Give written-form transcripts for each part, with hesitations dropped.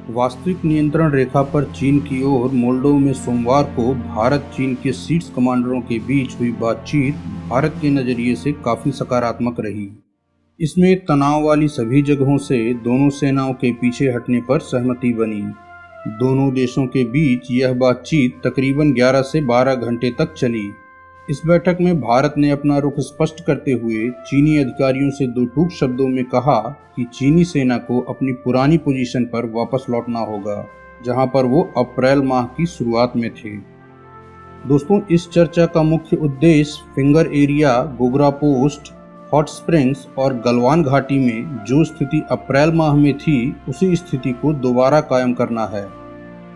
वास्तविक नियंत्रण रेखा पर चीन की ओर मोल्डो में सोमवार को भारत चीन के शीर्ष कमांडरों के बीच हुई बातचीत भारत के नजरिए से काफी सकारात्मक रही। इसमें तनाव वाली सभी जगहों से दोनों सेनाओं के पीछे हटने पर सहमति बनी। दोनों देशों के बीच यह बातचीत तकरीबन 11 से 12 घंटे तक चली। इस बैठक में भारत ने अपना रुख स्पष्ट करते हुए चीनी अधिकारियों से दो टूक शब्दों में कहा कि चीनी सेना को अपनी पुरानी पोजीशन पर वापस लौटना होगा, जहां पर वो अप्रैल माह की शुरुआत में थे। दोस्तों, इस चर्चा का मुख्य उद्देश्य finger area, Gogra post, hot springs और गलवान घाटी में जो स्थिति अप्रैल माह में थी, उसी स्थिति को दोबारा कायम करना है।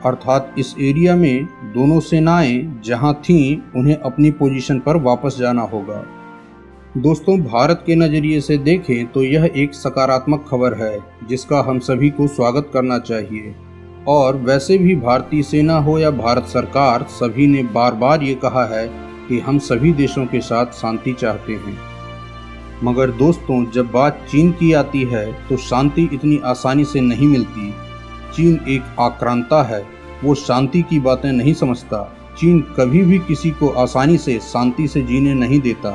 अर्थात इस एरिया में दोनों सेनाएं जहां थीं, उन्हें अपनी पोजीशन पर वापस जाना होगा। दोस्तों, भारत के नज़रिए से देखें तो यह एक सकारात्मक खबर है जिसका हम सभी को स्वागत करना चाहिए। और वैसे भी भारतीय सेना हो या भारत सरकार, सभी ने बार बार ये कहा है कि हम सभी देशों के साथ शांति चाहते हैं। मगर दोस्तों, जब बात चीन की आती है तो शांति इतनी आसानी से नहीं मिलती। चीन एक आक्रांता है, वो शांति की बातें नहीं समझता। चीन कभी भी किसी को आसानी से शांति से जीने नहीं देता।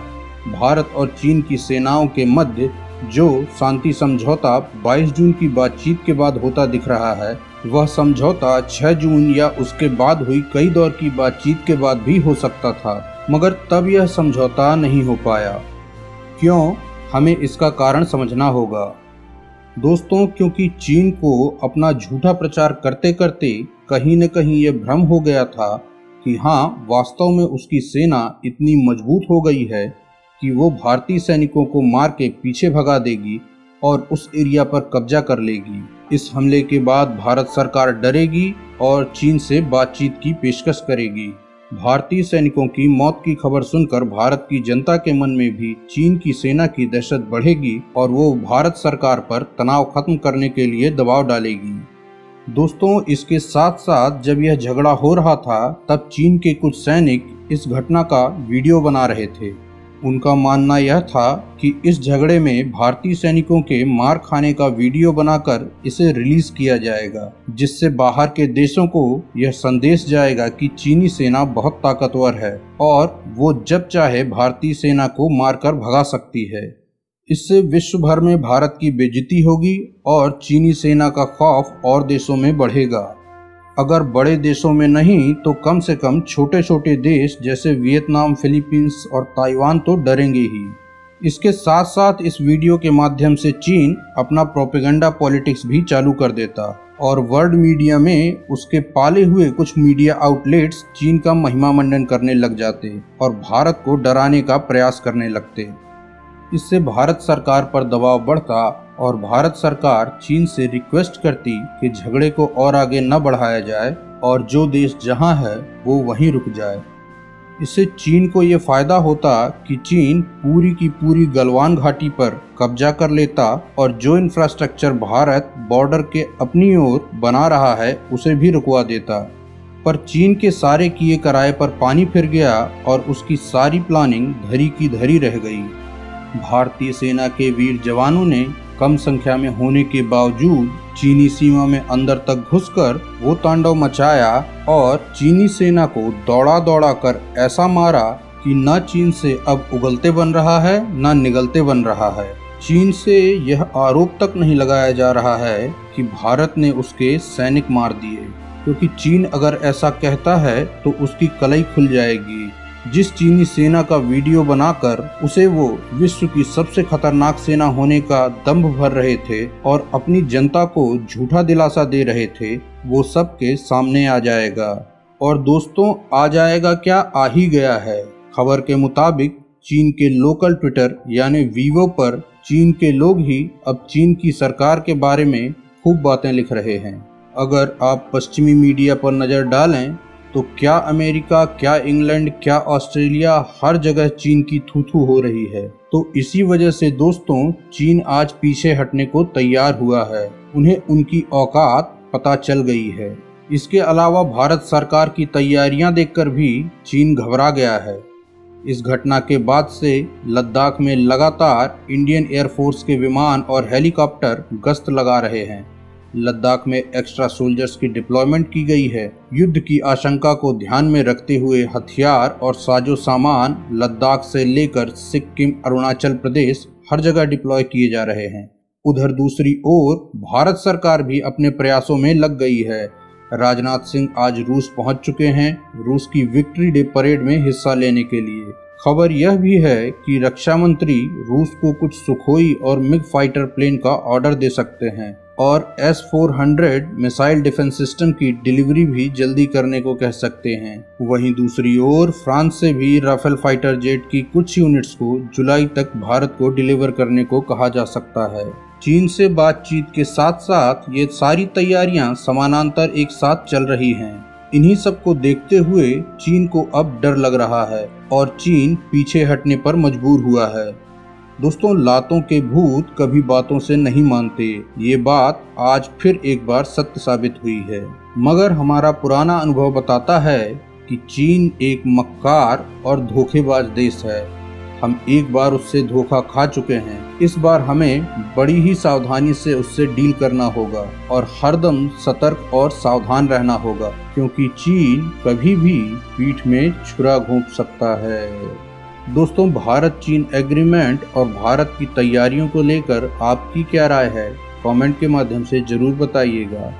भारत और चीन की सेनाओं के मध्य जो शांति समझौता 22 जून की बातचीत के बाद होता दिख रहा है, वह समझौता 6 जून या उसके बाद हुई कई दौर की बातचीत के बाद भी हो सकता था, मगर तब यह समझौता नहीं हो पाया। क्यों? हमें इसका कारण समझना होगा। दोस्तों, क्योंकि चीन को अपना झूठा प्रचार करते करते कहीं न कहीं यह भ्रम हो गया था कि हाँ, वास्तव में उसकी सेना इतनी मजबूत हो गई है कि वो भारतीय सैनिकों को मार के पीछे भगा देगी और उस एरिया पर कब्जा कर लेगी। इस हमले के बाद भारत सरकार डरेगी और चीन से बातचीत की पेशकश करेगी। भारतीय सैनिकों की मौत की खबर सुनकर भारत की जनता के मन में भी चीन की सेना की दहशत बढ़ेगी और वो भारत सरकार पर तनाव खत्म करने के लिए दबाव डालेगी। दोस्तों, इसके साथ साथ जब यह झगड़ा हो रहा था, तब चीन के कुछ सैनिक इस घटना का वीडियो बना रहे थे। उनका मानना यह था कि इस झगड़े में भारतीय सैनिकों के मार खाने का वीडियो बनाकर इसे रिलीज किया जाएगा, जिससे बाहर के देशों को यह संदेश जाएगा कि चीनी सेना बहुत ताकतवर है और वो जब चाहे भारतीय सेना को मारकर भगा सकती है। इससे विश्व भर में भारत की बेइज्जती होगी और चीनी सेना का खौफ और देशों में बढ़ेगा। अगर बड़े देशों में नहीं तो कम से कम छोटे छोटे देश जैसे वियतनाम, फिलीपींस और ताइवान तो डरेंगे ही। इसके साथ साथ इस वीडियो के माध्यम से चीन अपना प्रोपेगेंडा पॉलिटिक्स भी चालू कर देता और वर्ल्ड मीडिया में उसके पाले हुए कुछ मीडिया आउटलेट्स चीन का महिमा मंडन करने लग जाते और भारत को डराने का प्रयास करने लगते। इससे भारत सरकार पर दबाव बढ़ता और भारत सरकार चीन से रिक्वेस्ट करती कि झगड़े को और आगे न बढ़ाया जाए और जो देश जहां है वो वहीं रुक जाए। इससे चीन को ये फायदा होता कि चीन पूरी की पूरी गलवान घाटी पर कब्जा कर लेता और जो इंफ्रास्ट्रक्चर भारत बॉर्डर के अपनी ओर बना रहा है उसे भी रुकवा देता। पर चीन के सारे किए कराए पर पानी फिर गया और उसकी सारी प्लानिंग धरी की धरी रह गई। भारतीय सेना के वीर जवानों ने कम संख्या में होने के बावजूद चीनी सीमा में अंदर तक घुसकर वो तांडव मचाया और चीनी सेना को दौड़ा दौड़ा कर ऐसा मारा कि न चीन से अब उगलते बन रहा है न निगलते बन रहा है। चीन से यह आरोप तक नहीं लगाया जा रहा है कि भारत ने उसके सैनिक मार दिए, क्योंकि चीन अगर ऐसा कहता है तो उसकी कलई खुल जाएगी। जिस चीनी सेना का वीडियो बनाकर उसे वो विश्व की सबसे खतरनाक सेना होने का दंभ भर रहे थे और अपनी जनता को झूठा दिलासा दे रहे थे, वो सबके सामने आ जाएगा। और दोस्तों, आ जाएगा क्या, आ ही गया है। खबर के मुताबिक चीन के लोकल ट्विटर यानी वीवो पर चीन के लोग ही अब चीन की सरकार के बारे में खूब बातें लिख रहे हैं। अगर आप पश्चिमी मीडिया पर नज़र डालें तो क्या अमेरिका, क्या इंग्लैंड, क्या ऑस्ट्रेलिया, हर जगह चीन की थू थू हो रही है। तो इसी वजह से दोस्तों, चीन आज पीछे हटने को तैयार हुआ है। उन्हें उनकी औकात पता चल गई है। इसके अलावा भारत सरकार की तैयारियां देखकर भी चीन घबरा गया है। इस घटना के बाद से लद्दाख में लगातार इंडियन एयरफोर्स के विमान और हेलीकॉप्टर गश्त लगा रहे हैं। लद्दाख में एक्स्ट्रा सोल्जर्स की डिप्लॉयमेंट की गई है। युद्ध की आशंका को ध्यान में रखते हुए हथियार और साजो सामान लद्दाख से लेकर सिक्किम, अरुणाचल प्रदेश हर जगह डिप्लॉय किए जा रहे हैं। उधर दूसरी ओर भारत सरकार भी अपने प्रयासों में लग गई है। राजनाथ सिंह आज रूस पहुंच चुके हैं, रूस की विक्ट्री डे परेड में हिस्सा लेने के लिए। खबर यह भी है कि रक्षा मंत्री रूस को कुछ सुखोई और मिग फाइटर प्लेन का ऑर्डर दे सकते हैं और S-400 मिसाइल डिफेंस सिस्टम की डिलीवरी भी जल्दी करने को कह सकते हैं। वहीं दूसरी ओर फ्रांस से भी राफेल फाइटर जेट की कुछ यूनिट्स को जुलाई तक भारत को डिलीवर करने को कहा जा सकता है। चीन से बातचीत के साथ साथ ये सारी तैयारियां समानांतर एक साथ चल रही हैं। इन्हीं सब को देखते हुए चीन को अब डर लग रहा है और चीन पीछे हटने पर मजबूर हुआ है। दोस्तों, लातों के भूत कभी बातों से नहीं मानते, ये बात आज फिर एक बार सत्य साबित हुई है। मगर हमारा पुराना अनुभव बताता है कि चीन एक मक्कार और धोखेबाज देश है। हम एक बार उससे धोखा खा चुके हैं। इस बार हमें बड़ी ही सावधानी से उससे डील करना होगा और हरदम सतर्क और सावधान रहना होगा, क्योंकि चीन कभी भी पीठ में छुरा घोंप सकता है। दोस्तों, भारत चीन एग्रीमेंट और भारत की तैयारियों को लेकर आपकी क्या राय है? कमेंट के माध्यम से जरूर बताइएगा।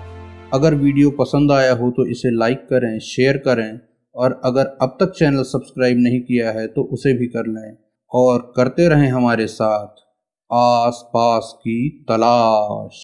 अगर वीडियो पसंद आया हो तो इसे लाइक करें, शेयर करें और अगर अब तक चैनल सब्सक्राइब नहीं किया है तो उसे भी कर लें और करते रहें हमारे साथ आस पास की तलाश।